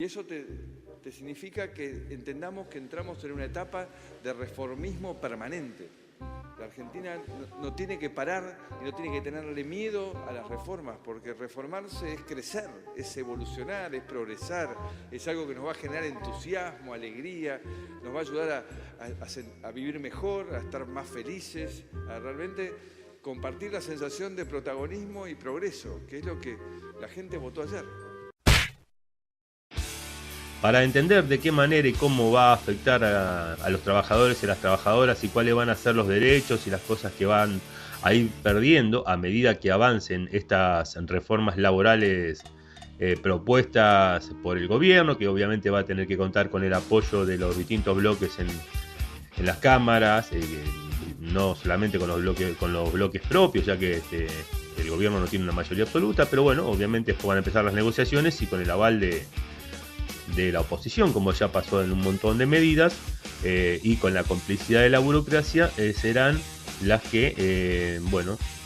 Y eso te significa que entendamos que entramos en una etapa de reformismo permanente. La Argentina no tiene que parar y no tiene que tenerle miedo a las reformas, porque reformarse es crecer, es evolucionar, es progresar, es algo que nos va a generar entusiasmo, alegría, nos va a ayudar a vivir mejor, a estar más felices, a realmente compartir la sensación de protagonismo y progreso, que es lo que la gente votó ayer. Para entender de qué manera y cómo va a afectar a los trabajadores y a las trabajadoras y cuáles van a ser los derechos y las cosas que van a ir perdiendo a medida que avancen estas reformas laborales propuestas por el gobierno, que obviamente va a tener que contar con el apoyo de los distintos bloques en las cámaras, no solamente con los bloques propios, ya que el gobierno no tiene una mayoría absoluta, pero bueno, obviamente después van a empezar las negociaciones y con el aval de la oposición, como ya pasó en un montón de medidas, y con la complicidad de la burocracia, serán las que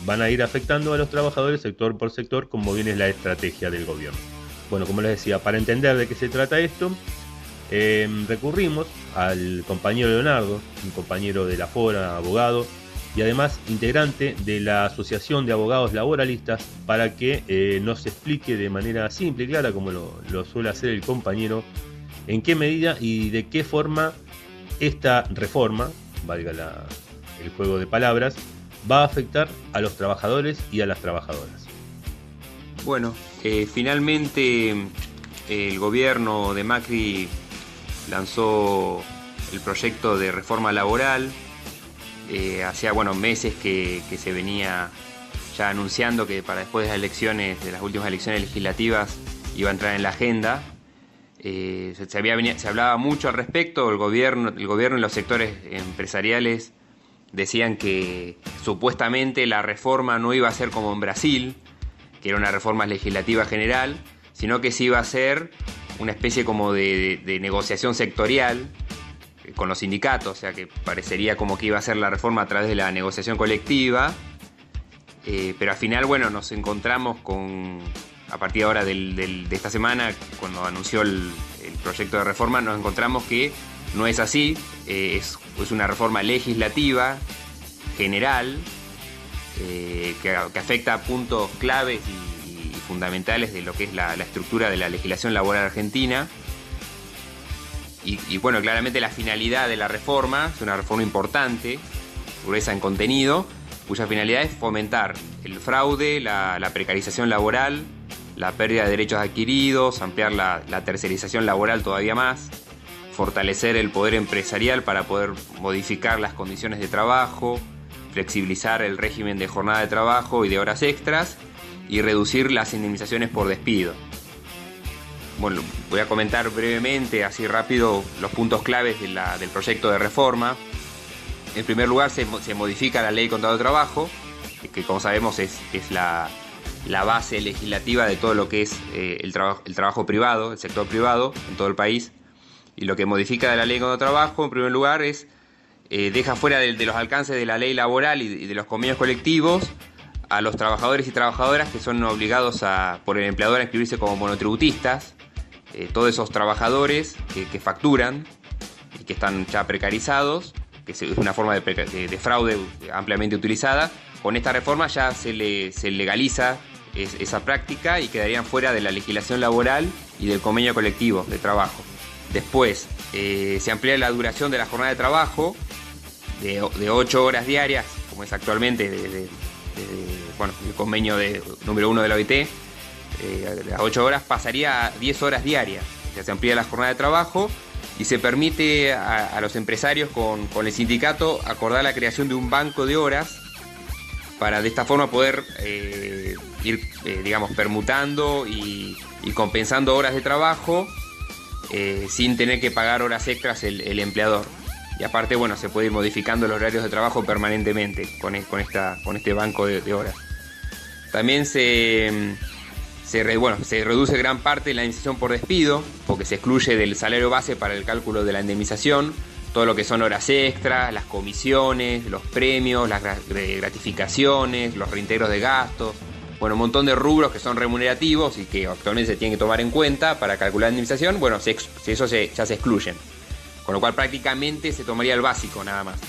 van a ir afectando a los trabajadores sector por sector, como bien es la estrategia del gobierno. Bueno, como les decía, para entender de qué se trata esto, recurrimos al compañero Leonardo, un compañero de la Fora, abogado, y además integrante de la Asociación de Abogados Laboralistas, para que nos explique de manera simple y clara, como lo suele hacer el compañero, en qué medida y de qué forma esta reforma, valga el juego de palabras, va a afectar a los trabajadores y a las trabajadoras. Bueno, finalmente el gobierno de Macri lanzó el proyecto de reforma laboral. Hacía meses que se venía ya anunciando que para después de las últimas elecciones legislativas iba a entrar en la agenda. Se hablaba mucho al respecto. El gobierno y los sectores empresariales decían que supuestamente la reforma no iba a ser como en Brasil, que era una reforma legislativa general, sino que sí iba a ser una especie como de negociación sectorial con los sindicatos, o sea que parecería como que iba a ser la reforma a través de la negociación colectiva, pero al final, nos encontramos a partir ahora de esta semana, cuando anunció el proyecto de reforma, nos encontramos que no es así, es una reforma legislativa, general, que afecta a puntos claves y fundamentales de lo que es la estructura de la legislación laboral argentina. Y claramente la finalidad de la reforma es una reforma importante, gruesa en contenido, cuya finalidad es fomentar el fraude, la precarización laboral, la pérdida de derechos adquiridos, ampliar la tercerización laboral todavía más, fortalecer el poder empresarial para poder modificar las condiciones de trabajo, flexibilizar el régimen de jornada de trabajo y de horas extras y reducir las indemnizaciones por despido. Bueno, voy a comentar brevemente, así rápido, los puntos claves del proyecto de reforma. En primer lugar, se modifica la Ley de Contrato de Trabajo, que como sabemos es la base legislativa de todo lo que es el trabajo privado, el sector privado en todo el país. Y lo que modifica de la Ley de Contrato de Trabajo, en primer lugar, es deja fuera de los alcances de la ley laboral y de los convenios colectivos a los trabajadores y trabajadoras que son obligados por el empleador a inscribirse como monotributistas. Todos esos trabajadores que facturan y que están ya precarizados, que es una forma de fraude ampliamente utilizada, con esta reforma ya se legaliza esa práctica y quedarían fuera de la legislación laboral y del convenio colectivo de trabajo. Después, se amplía la duración de la jornada de trabajo de 8 horas diarias, como es actualmente el convenio número 1 de la OIT. Las 8 horas pasaría a 10 horas diarias. O sea, se amplía la jornada de trabajo y se permite a los empresarios con el sindicato acordar la creación de un banco de horas para de esta forma poder ir permutando y compensando horas de trabajo sin tener que pagar horas extras el empleador. Y aparte, se puede ir modificando los horarios de trabajo permanentemente con este banco de horas. También se reduce gran parte de la indemnización por despido, porque se excluye del salario base para el cálculo de la indemnización todo lo que son horas extras, las comisiones, los premios, las gratificaciones, los reintegros de gastos, Bueno, un montón de rubros que son remunerativos y que actualmente se tienen que tomar en cuenta para calcular la indemnización, bueno, ya se excluyen. Con lo cual prácticamente se tomaría el básico nada más.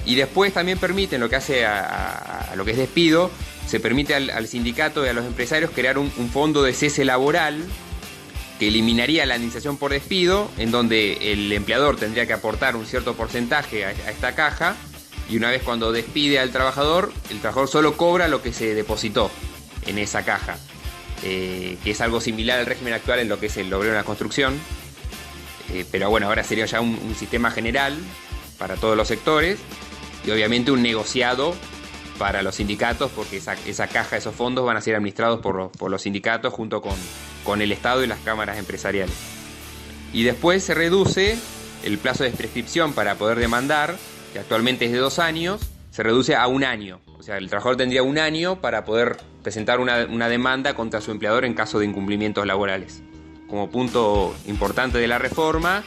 Y después también permiten, lo que hace a lo que es despido, se permite al sindicato y a los empresarios crear un fondo de cese laboral que eliminaría la indemnización por despido, en donde el empleador tendría que aportar un cierto porcentaje a esta caja, y una vez cuando despide al trabajador, el trabajador solo cobra lo que se depositó en esa caja, que es algo similar al régimen actual en lo que es el obrero en la construcción, pero bueno, ahora sería ya un sistema general para todos los sectores, y obviamente un negociado para los sindicatos, porque esa caja, esos fondos van a ser administrados por los sindicatos junto con el Estado y las cámaras empresariales. Y después se reduce el plazo de prescripción para poder demandar, que actualmente es de 2 años, se reduce a 1 año. O sea, el trabajador tendría 1 año para poder presentar una demanda contra su empleador en caso de incumplimientos laborales. Como punto importante de la reforma,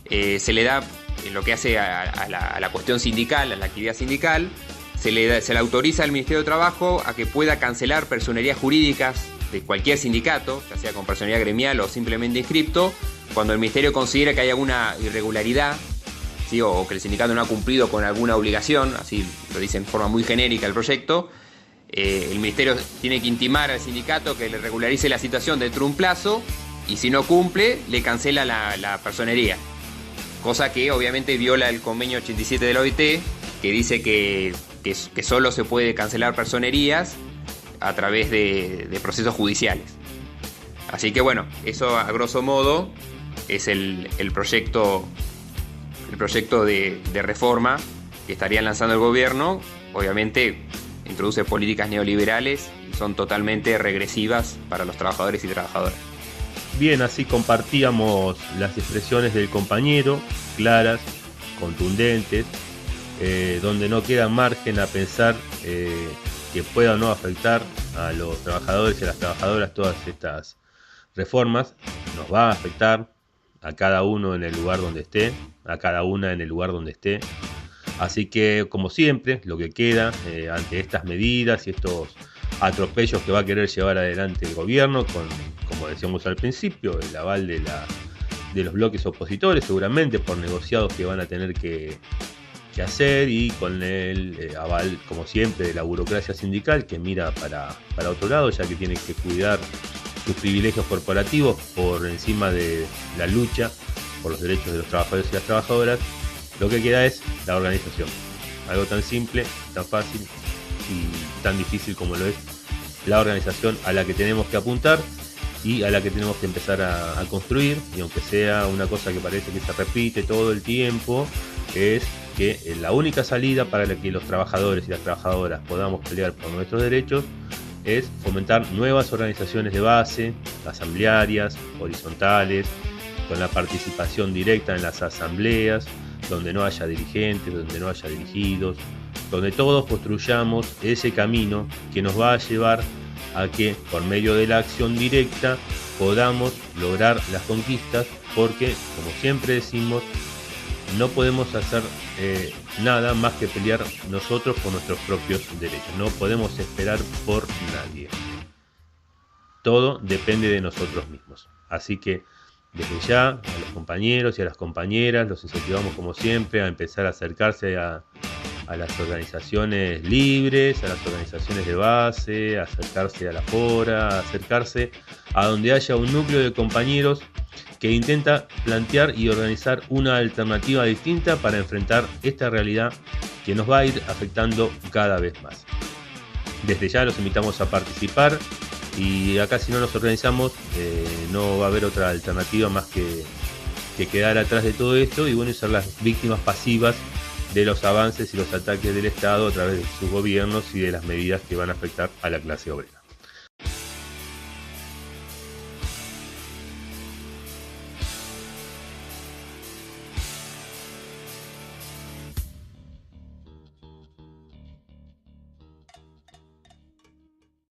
se le da, en lo que hace a la cuestión sindical, a la actividad sindical, se le autoriza al Ministerio de Trabajo a que pueda cancelar personerías jurídicas de cualquier sindicato, ya sea con personería gremial o simplemente inscripto, cuando el Ministerio considera que hay alguna irregularidad, ¿sí? O que el sindicato no ha cumplido con alguna obligación, así lo dice en forma muy genérica el proyecto. El Ministerio tiene que intimar al sindicato que le regularice la situación dentro de un plazo, y si no cumple, le cancela la personería. Cosa que obviamente viola el convenio 87 de la OIT, que dice que solo se puede cancelar personerías a través de procesos judiciales. Así que bueno, eso a grosso modo es el proyecto de reforma que estaría lanzando el gobierno. Obviamente introduce políticas neoliberales y son totalmente regresivas para los trabajadores y trabajadoras. Bien, así compartíamos las expresiones del compañero, claras, contundentes, donde no queda margen a pensar que pueda o no afectar a los trabajadores y a las trabajadoras todas estas reformas. Nos va a afectar a cada uno en el lugar donde esté, a cada una en el lugar donde esté. Así que, como siempre, lo que queda ante estas medidas y estos atropellos que va a querer llevar adelante el gobierno, como decíamos al principio, el aval de los bloques opositores, seguramente por negociados que van a tener que hacer, y con el aval, como siempre, de la burocracia sindical, que mira para otro lado, ya que tiene que cuidar sus privilegios corporativos por encima de la lucha por los derechos de los trabajadores y las trabajadoras. Lo que queda es la organización, algo tan simple, tan fácil y tan difícil como lo es la organización, a la que tenemos que apuntar y a la que tenemos que empezar a construir. Y aunque sea una cosa que parece que se repite todo el tiempo, es que la única salida para que los trabajadores y las trabajadoras podamos pelear por nuestros derechos es fomentar nuevas organizaciones de base, asamblearias, horizontales, con la participación directa en las asambleas, donde no haya dirigentes, donde no haya dirigidos, donde todos construyamos ese camino que nos va a llevar a que, por medio de la acción directa, podamos lograr las conquistas, porque, como siempre decimos, no podemos hacer nada más que pelear nosotros por nuestros propios derechos. No podemos esperar por nadie. Todo depende de nosotros mismos. Así que, desde ya, a los compañeros y a las compañeras los incentivamos, como siempre, a empezar a acercarse a las organizaciones libres, a las organizaciones de base, a acercarse a la fora, a acercarse a donde haya un núcleo de compañeros que intenta plantear y organizar una alternativa distinta para enfrentar esta realidad que nos va a ir afectando cada vez más. Desde ya los invitamos a participar, y acá, si no nos organizamos, no va a haber otra alternativa más que quedar atrás de todo esto y bueno, ser las víctimas pasivas de los avances y los ataques del Estado a través de sus gobiernos y de las medidas que van a afectar a la clase obrera.